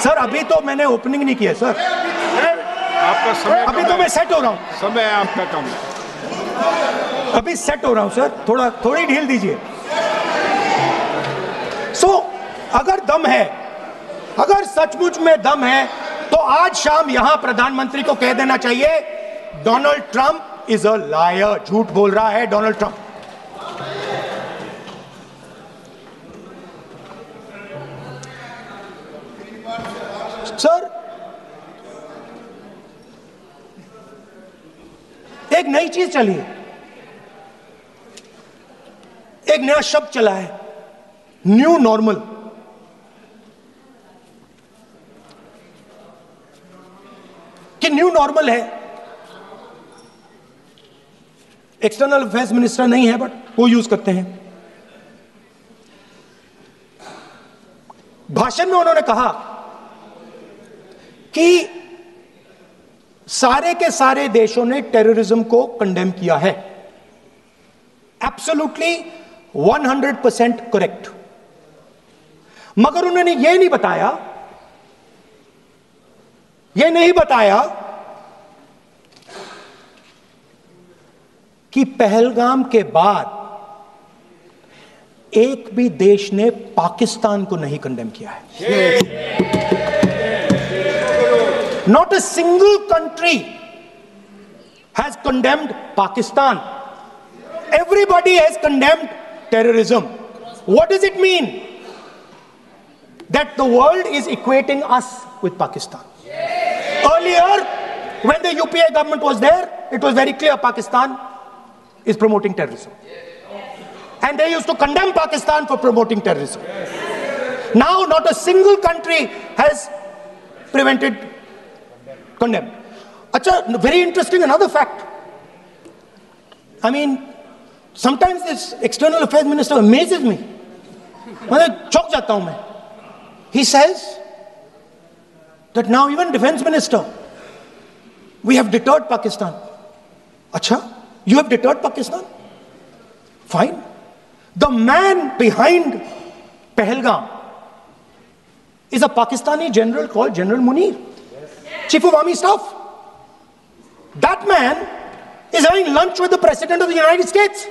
Sir अभी तो मैंने ओपनिंग नहीं किया सर, आपका समय अभी तो मैं सेट हो रहा हूँ। समय आपका कम है, अभी सेट हो रहा हूँ सर, थोड़ी ढील दीजिए। अगर दम है, अगर सचमुच में दम है, तो आज शाम यहां प्रधानमंत्री को कह देना चाहिए Donald Trump is a liar, झूठ बोल रहा है डोनाल्ड ट्रंप। सर एक नई चीज चली है, एक नया शब्द चला है, न्यू नॉर्मल। कि न्यू नॉर्मल है, एक्सटर्नल अफेयर्स मिनिस्टर नहीं है बट वो यूज करते हैं। भाषण में उन्होंने कहा कि सारे के सारे देशों ने टेररिज्म को कंडेम किया है। Absolutely 100% correct. मगर उन्होंने यह नहीं बताया कि पहलगाम के बाद एक भी देश ने पाकिस्तान को नहीं कंडेम किया है। Not a single country has condemned Pakistan. Everybody has condemned terrorism. What does it mean? That the world is equating us with Pakistan. Earlier, when the UPA government was there, it was very clear Pakistan is promoting terrorism. And they used to condemn Pakistan for promoting terrorism. Now, not a single country has condemned. Acha, very interesting, another fact. I mean, sometimes this external affairs minister amazes me. चौंक जाता हूं मैं. He says that now even defense minister, we have deterred Pakistan. Acha, you have deterred Pakistan? Fine. The man behind Pahalgam is a Pakistani general called General Munir, Chief of Army Staff. That man is having lunch with the President of the United States.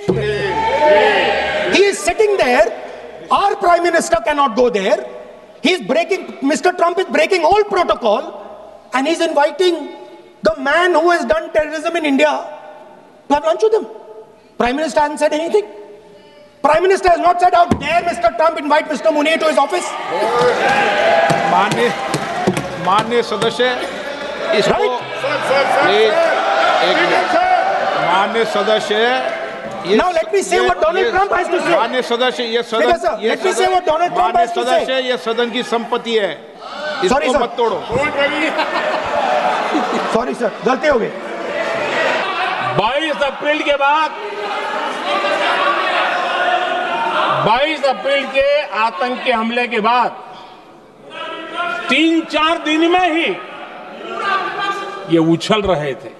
He is sitting there. Our Prime Minister cannot go there. Mr. Trump is breaking all protocol, and he's inviting the man who has done terrorism in India to have lunch with him. Prime Minister hasn't said anything. Prime Minister has not said, how dare Mr. Trump invite Mr. Munir to his office? माननीय सदस्य, इसको माननीय सदस्य, now let me say what Donald Trump has to say. माननीय सदस्य, ये सदन की संपत्ति है, इसको मत तोड़ो। सॉरी सर, गलती हो गई। 22 अप्रैल के बाद 22 अप्रैल के आतंकी हमले के बाद 3-4 दिन में ही ये उछल रहे थे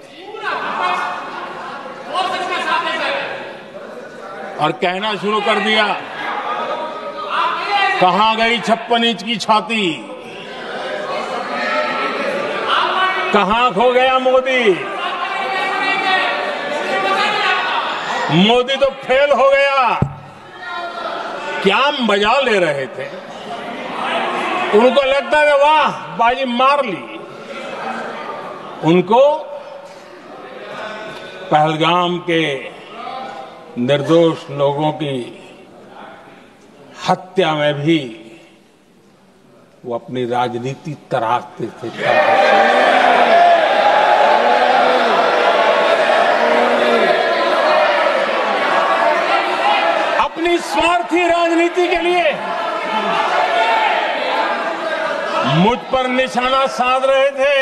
और कहना शुरू कर दिया, कहां गई 56 इंच की छाती, कहां खो गया मोदी, मोदी तो फेल हो गया। क्या मजा ले रहे थे, उनको लगता है वाह बाजी मार ली। उनको पहलगाम के निर्दोष लोगों की हत्या में भी वो अपनी राजनीति तराशते थे। अपनी स्वार्थी राजनीति के लिए मुझ पर निशाना साध रहे थे,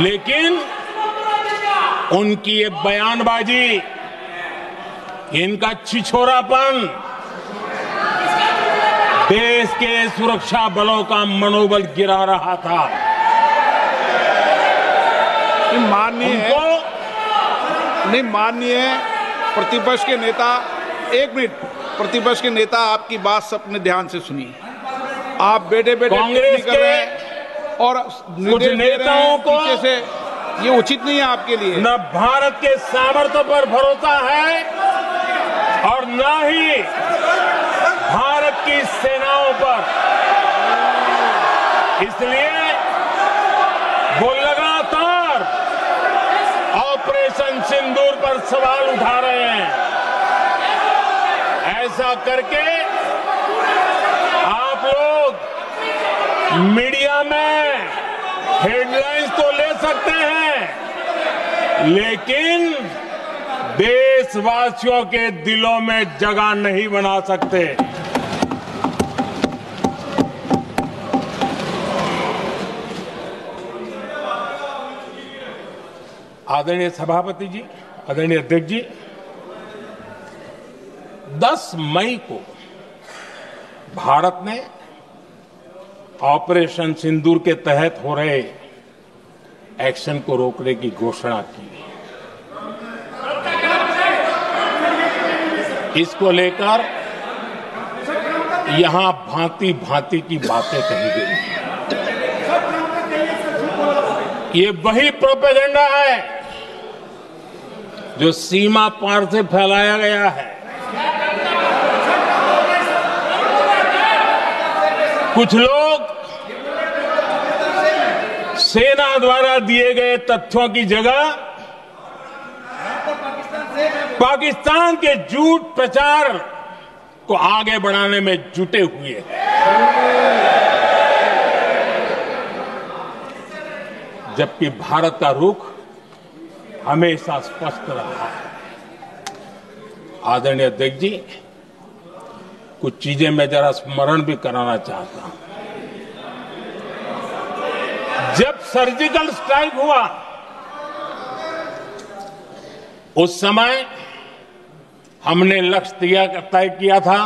लेकिन उनकी ये बयानबाजी, इनका छिछोरापन देश के सुरक्षा बलों का मनोबल गिरा रहा था। माननीय प्रतिपक्ष के नेता, एक मिनट, प्रतिपक्ष के नेता आपकी बात सबने ध्यान से सुनी। आप बेटे बेटे कांग्रेस कर रहे हैं और कुछ नेताओं को पीछे से, ये उचित नहीं है आपके लिए। न भारत के सामर्थ्य पर भरोसा है और न ही भारत की सेनाओं पर। इसलिए वो लगातार ऑपरेशन सिंदूर पर सवाल उठा रहे हैं। ऐसा करके आप लोग मीडिया में हेडलाइंस तो ले सकते हैं, लेकिन देशवासियों के दिलों में जगह नहीं बना सकते। आदरणीय सभापति जी, आदरणीय अध्यक्ष जी, 10 मई को भारत ने ऑपरेशन सिंदूर के तहत हो रहे एक्शन को रोकने की घोषणा की। इसको लेकर यहां भांति भांति की बातें कही गई। ये वही प्रोपेगेंडा है जो सीमा पार से फैलाया गया है। कुछ लोग सेना द्वारा दिए गए तथ्यों की जगह पाकिस्तान के झूठ प्रचार को आगे बढ़ाने में जुटे हुए हैं। जबकि भारत का रुख हमेशा स्पष्ट रहा है। आदरणीय अध्यक्ष जी, कुछ चीजें मैं जरा स्मरण भी कराना चाहता हूं। जब सर्जिकल स्ट्राइक हुआ उस समय हमने लक्ष्य तय किया था,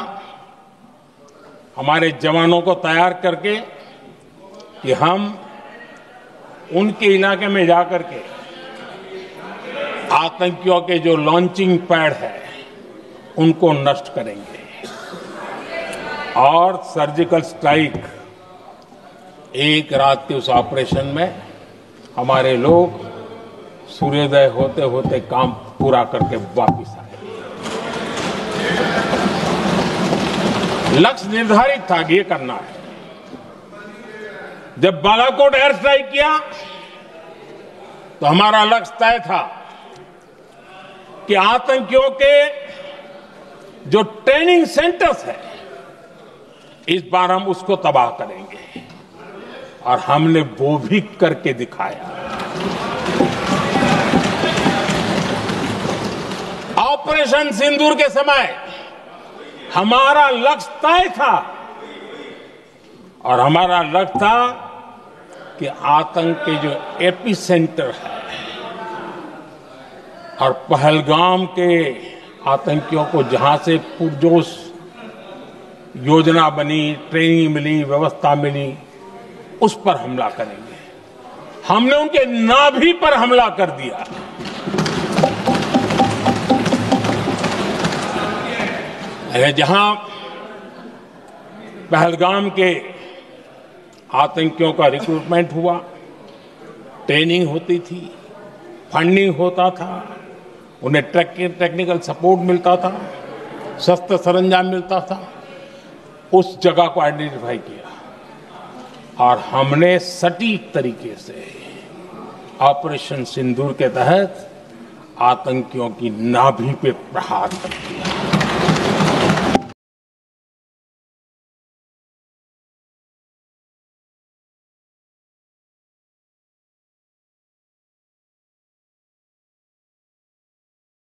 हमारे जवानों को तैयार करके कि हम उनके इलाके में जाकर के आतंकियों के जो लॉन्चिंग पैड है उनको नष्ट करेंगे। और सर्जिकल स्ट्राइक, एक रात के उस ऑपरेशन में हमारे लोग सूर्योदय होते होते काम पूरा करके वापस आए। लक्ष्य निर्धारित था कि ये करना है। जब बालाकोट एयर स्ट्राइक किया तो हमारा लक्ष्य तय था कि आतंकियों के जो ट्रेनिंग सेंटर्स है इस बार हम उसको तबाह करेंगे, और हमने वो भी करके दिखाया। ऑपरेशन सिंदूर के समय हमारा लक्ष्य तय था, और हमारा लक्ष्य था कि आतंक के जो एपी सेंटर है और पहलगाम के आतंकियों को जहां से पुरजोश योजना बनी, ट्रेनिंग मिली, व्यवस्था मिली, उस पर हमला करेंगे। हमने उनके नाभि पर हमला कर दिया। जहां पहलगाम के आतंकियों का रिक्रूटमेंट हुआ, ट्रेनिंग होती थी, फंडिंग होता था, उन्हें टेक्निकल सपोर्ट मिलता था, शस्त्र सरंजाम मिलता था, उस जगह को आइडेंटिफाई किया और हमने सटीक तरीके से ऑपरेशन सिंदूर के तहत आतंकियों की नाभि पे प्रहार कर दिया।